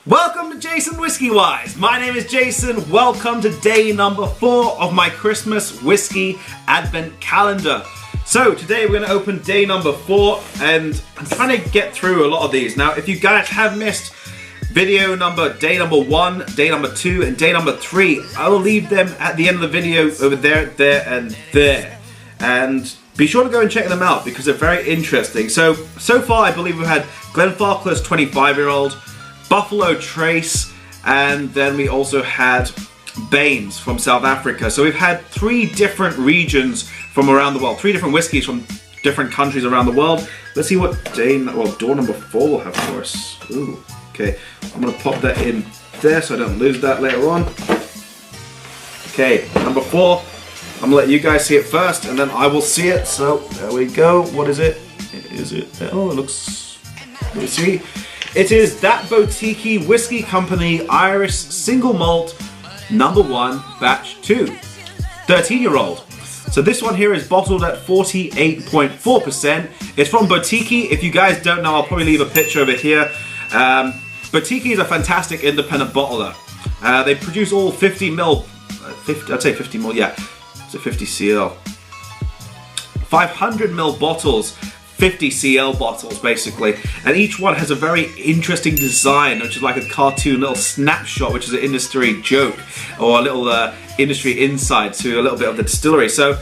Welcome to JasonWhiskyWise. My name is Jason. Welcome to day number 4 of my Christmas Whisky Advent Calendar. So today we're going to open day number 4 and I'm trying to get through a lot of these. Now if you guys have missed day number 1, day number 2 and day number 3, I will leave them at the end of the video over there, and there. And be sure to go and check them out because they're very interesting. So far I believe we've had Glenfarclas 25-year-old, Buffalo Trace, and then we also had Baines from South Africa. So we've had 3 different regions from around the world, 3 different whiskies from different countries around the world. Let's see what door number 4 will have for us. Ooh, okay, I'm gonna pop that in there so I don't lose that later on. Okay, number 4. I'm gonna let you guys see it first, and then I will see it. So there we go. What is it? Oh, it looks. Let me see. It is That Boutique Whiskey Company Irish Single Malt Number 1 Batch 2, 13-year-old. So this one here is bottled at 48.4%. It's from Boutique. If you guys don't know, I'll probably leave a picture of it here. Boutique is a fantastic independent bottler. They produce all 50 ml, I'd say 50 ml, yeah. It's a 50 cl. 500 ml bottles. 50 cl bottles basically, and each one has a very interesting design, which is like a cartoon little snapshot, which is an industry joke or a little industry insight to a little bit of the distillery. So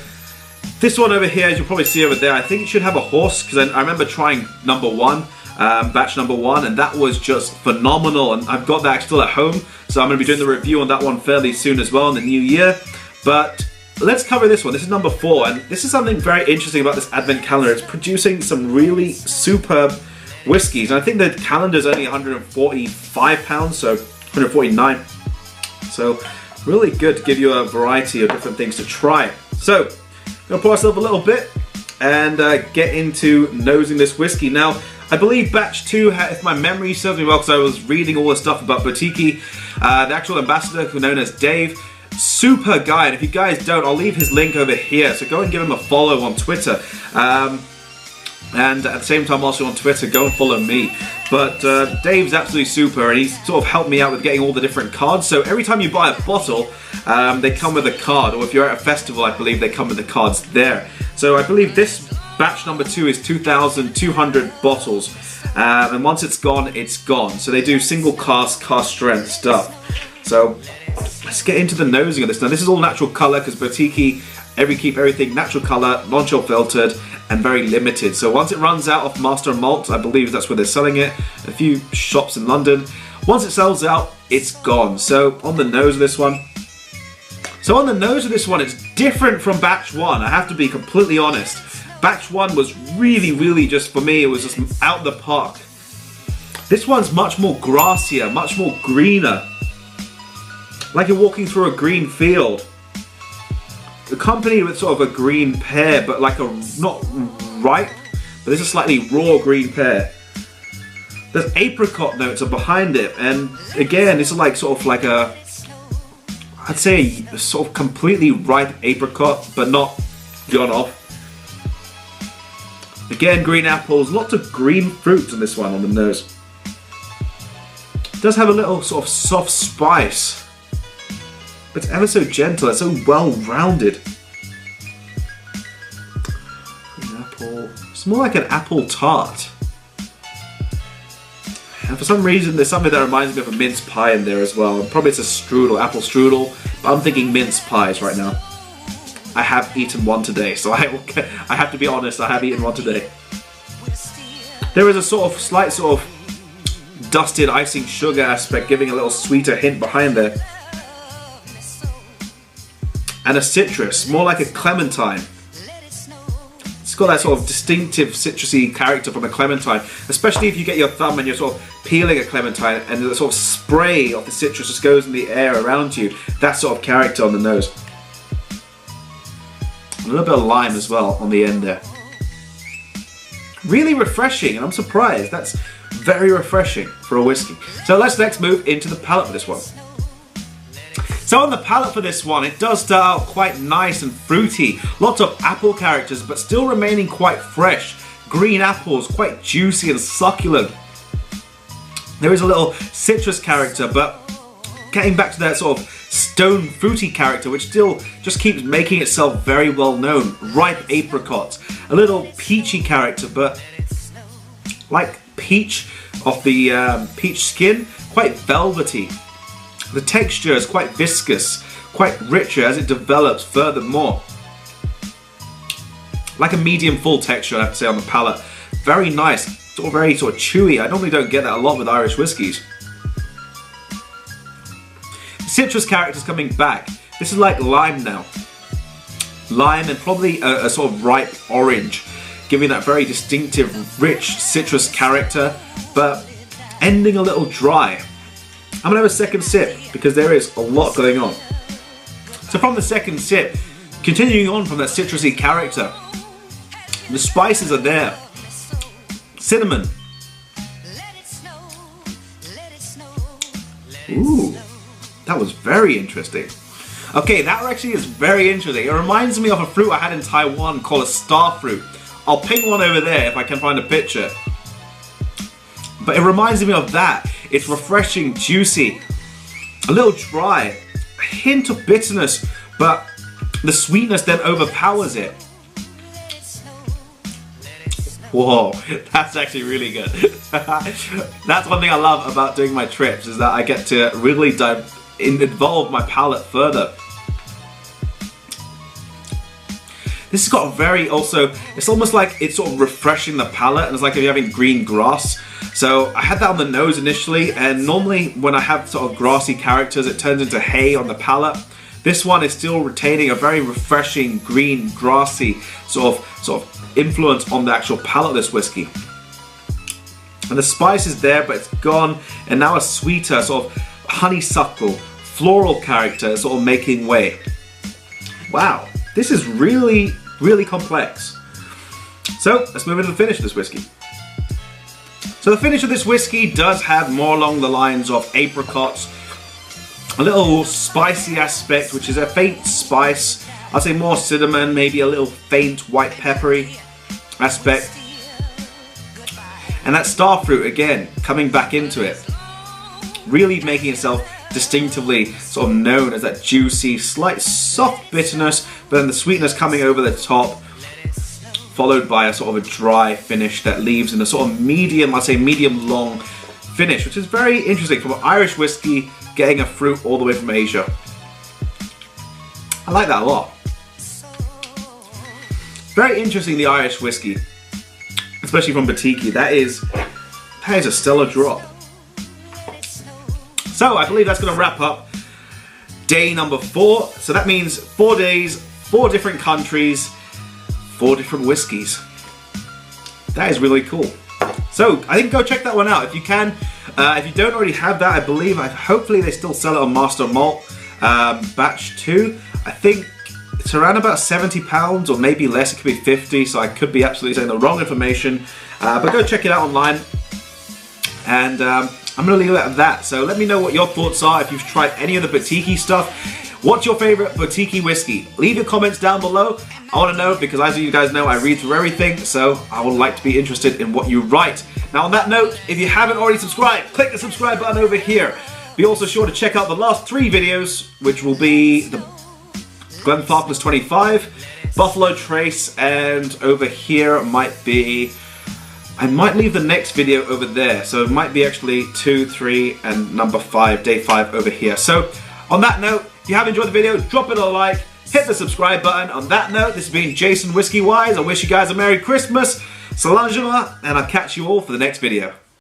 this one over here, as you'll probably see over there, I think it should have a horse, because I remember trying number 1, batch number 1, and that was just phenomenal, and I've got that still at home, so I'm going to be doing the review on that one fairly soon as well in the new year. But let's cover this one. This is number 4, and this is something very interesting about this Advent calendar. It's producing some really superb whiskies, and I think the calendar is only £145, so 149. So really good to give you a variety of different things to try. So I'm gonna pour ourselves a little bit and get into nosing this whiskey. Now I believe batch 2, if my memory serves me well, because I was reading all the stuff about Boutique, the actual ambassador, who known as Dave. Super guy, and if you guys don't, I'll leave his link over here, so go and give him a follow on Twitter, and at the same time also on Twitter, go and follow me. But Dave's absolutely super, and he's sort of helped me out with getting all the different cards. So every time you buy a bottle, they come with a card, or if you're at a festival, I believe they come with the cards there. So I believe this batch number 2 is 2,200 bottles, and once it's gone, it's gone. So they do single cask strength stuff. So let's get into the nosing of this. Now this is all natural colour, because Boutique keep everything natural colour, non-chill filtered, and very limited. So once it runs out of Master of Malt, I believe that's where they're selling it, a few shops in London. Once it sells out, it's gone. So on the nose of this one, it's different from batch 1. I have to be completely honest. Batch 1 was really just, for me, it was just out the park. This one's much more grassier, much more greener. Like you're walking through a green field. Accompanied with sort of a green pear, but like not ripe, but this is a slightly raw green pear. There's apricot notes are behind it, and again, this is like sort of like a, I'd say a sort of completely ripe apricot, but not gone off. Again, green apples, lots of green fruits in this one on the nose. It does have a little sort of soft spice. But it's ever so gentle, it's so well-rounded. Apple. It's more like an apple tart. And for some reason there's something that reminds me of a mince pie in there as well. Probably it's a strudel, apple strudel, but I'm thinking mince pies right now. I have eaten one today, so I have to be honest, I have eaten one today. There is a slight sort of dusted icing sugar aspect, giving a little sweeter hint behind there. And a citrus, more like a clementine. It's got that sort of distinctive citrusy character from a clementine, especially if you get your thumb and you're sort of peeling a clementine and the sort of spray of the citrus just goes in the air around you. That sort of character on the nose. A little bit of lime as well on the end there. Really refreshing, and I'm surprised. That's very refreshing for a whiskey. So let's next move into the palate for this one. So on the palate for this one, it does start out quite nice and fruity. Lots of apple characters, but still remaining quite fresh. Green apples, quite juicy and succulent. There is a little citrus character, but getting back to that sort of stone fruity character, which still just keeps making itself very well known. Ripe apricots, a little peachy character, but like peach of the peach skin, quite velvety. The texture is quite viscous, quite richer as it develops furthermore. Like a medium full texture, I have to say, on the palate. Very nice, very chewy. I normally don't get that a lot with Irish whiskies. Citrus characters coming back. This is like lime now. Lime and probably a sort of ripe orange, giving that very distinctive, rich citrus character, but ending a little dry. I'm gonna have a second sip because there is a lot going on. So from the second sip, continuing on from that citrusy character, the spices are there. Cinnamon. Ooh, that was very interesting. Okay, that actually is very interesting. It reminds me of a fruit I had in Taiwan called a star fruit. I'll ping one over there if I can find a picture. But it reminds me of that. It's refreshing, juicy, a little dry, a hint of bitterness, but the sweetness then overpowers it. Whoa, that's actually really good. That's one thing I love about doing my trips, is that I get to really involve my palate further. This has got a very it's almost like it's sort of refreshing the palate, and it's like if you're having green grass. So I had that on the nose initially, and normally when I have sort of grassy characters, it turns into hay on the palate. This one is still retaining a very refreshing, green, grassy sort of influence on the actual palate of this whiskey. And the spice is there, but it's gone, and now a sweeter sort of honeysuckle, floral character is sort of making way. Wow, this is really, really complex. So let's move into the finish of this whiskey. So the finish of this whiskey does have more along the lines of apricots, a little spicy aspect, which is a faint spice. I'd say more cinnamon, maybe a little faint white peppery aspect. And that star fruit again, coming back into it, really making itself distinctively sort of known as that juicy, slight soft bitterness, but then the sweetness coming over the top, followed by a sort of a dry finish that leaves in a sort of medium, I'd say medium long finish, which is very interesting from an Irish whiskey getting a fruit all the way from Asia. I like that a lot. Very interesting, the Irish whiskey, especially from Batiki. That is a stellar drop. So I believe that's going to wrap up day number 4. So that means 4 days, 4 different countries, 4 different whiskeys. That is really cool. So I think go check that one out if you can. If you don't already have that, I believe, hopefully they still sell it on Master of Malt batch 2. I think it's around about £70 or maybe less. It could be 50, so I could be absolutely saying the wrong information. But go check it out online. And I'm going to leave it at that. So let me know what your thoughts are if you've tried any of the Batiki stuff. What's your favorite Batiki whiskey? Leave your comments down below. I want to know, because as you guys know, I read through everything, so I would like to be interested in what you write. Now on that note, if you haven't already subscribed, click the subscribe button over here. Be also sure to check out the last 3 videos, which will be the Glenfarclas 25, Buffalo Trace, and over here might be, I might leave the next video over there, so it might be actually 2, 3, and number 5, day 5 over here. So on that note, if you have enjoyed the video, drop it a like, hit the subscribe button. On that note, this has been Jason WhiskyWise. I wish you guys a Merry Christmas, Salangela, and I'll catch you all for the next video.